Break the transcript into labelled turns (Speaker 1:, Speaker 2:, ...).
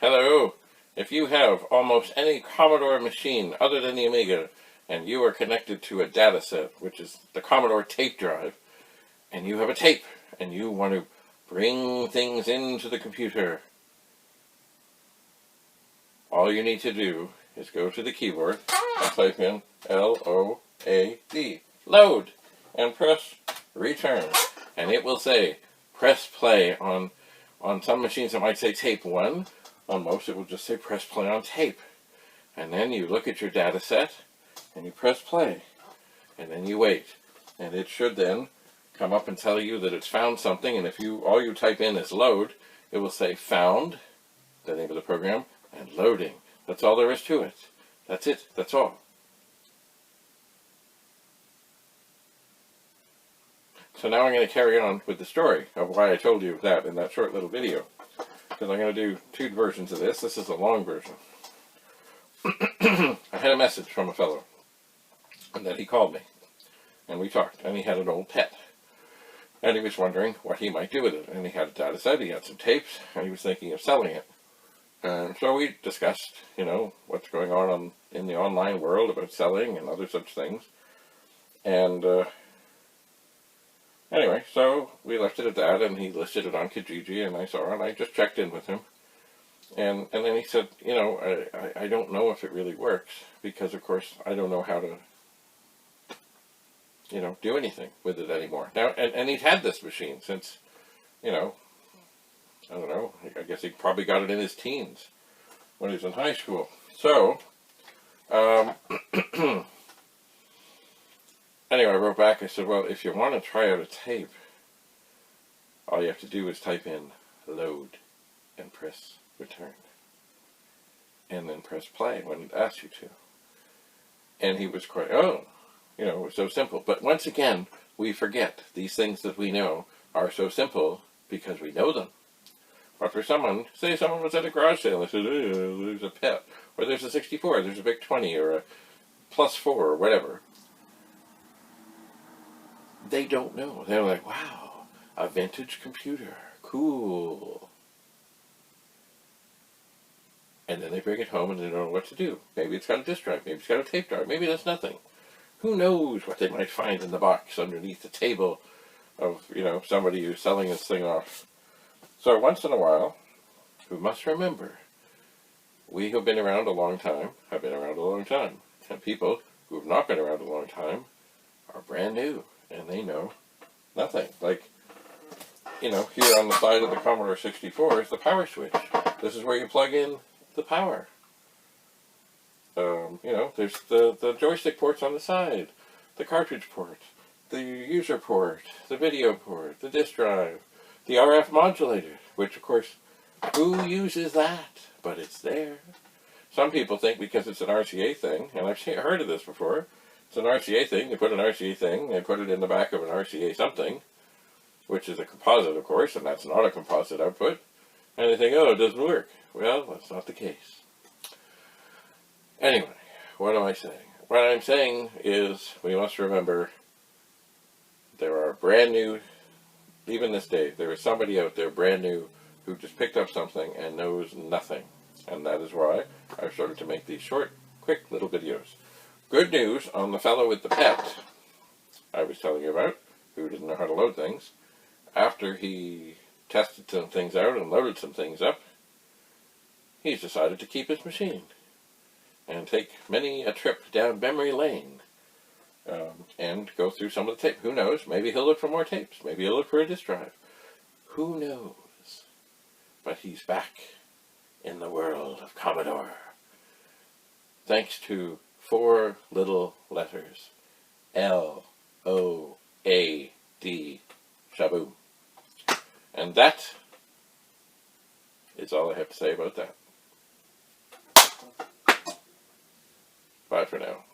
Speaker 1: Hello. If you have almost any Commodore machine other than the Amiga, and you are connected to a Datasette, which is the Commodore tape drive, and you have a tape, and you want to bring things into the computer, all you need to do is go to the keyboard and type in L-O-A-D, load, and press return. And it will say, press play on some machines it might say tape 1. On most it will just say press play on tape. And then you look at your data set and you press play. And then you wait. And it should then come up and tell you that it's found something. And if all you type in is load, it will say found, the name of the program, and loading. That's all there is to it. That's it. That's all. So now I'm going to carry on with the story of why I told you that in that short little video. Because I'm going to do 2 versions of this. This is a long version. I had a message from a fellow. And then he called me. And we talked. And he had an old pet. And he was wondering what he might do with it. And he had a data set. He had some tapes. And he was thinking of selling it. And so we discussed, what's going on in the online world about selling and other such things. And anyway, so we left it at that, and he listed it on Kijiji, and I saw it, and I just checked in with him. And then he said, I don't know if it really works, because, of course, I don't know how to, do anything with it anymore. Now, and he'd had this machine since, I don't know, I guess he probably got it in his teens, when he was in high school. So, anyway, I wrote back, I said, well, if you want to try out a tape, all you have to do is type in load and press return. And then press play when it asks you to. And he was quite, it was so simple. But once again, we forget these things that we know are so simple because we know them. But for someone, say someone was at a garage sale and said, there's a pet, or there's a 64, there's a VIC 20, or a +4, or whatever. They don't know. They're like, wow, a vintage computer, cool. And then they bring it home and they don't know what to do. Maybe it's got a disk drive, maybe it's got a tape drive, maybe that's nothing. Who knows what they might find in the box underneath the table of, somebody who's selling this thing off. So once in a while, we must remember, we who've been around a long time have been around a long time. And people who have not been around a long time are brand new. And they know nothing. Like, here on the side of the Commodore 64 is the power switch. This is where you plug in the power. There's the joystick ports on the side, the cartridge port, the user port, the video port, the disk drive, the RF modulator, which, of course, who uses that? But it's there. Some people think because it's an RCA thing, and I've heard of this before, it's an RCA thing, they put an RCA thing, they put it in the back of an RCA something, which is a composite, of course, and that's not a composite output, and they think, it doesn't work. Well, that's not the case. Anyway, what am I saying? What I'm saying is we must remember there are brand new, even this day, there is somebody out there brand new who just picked up something and knows nothing. And that is why I've started to make these short, quick little videos. Good news on the fellow with the pet I was telling you about, who didn't know how to load things. After he tested some things out and loaded some things up, he's decided to keep his machine and take many a trip down memory lane and go through some of the tape. Who knows? Maybe he'll look for more tapes. Maybe he'll look for a disk drive. Who knows? But he's back in the world of Commodore. Thanks to 4 little letters. L-O-A-D. Shaboom. And that is all I have to say about that. Bye for now.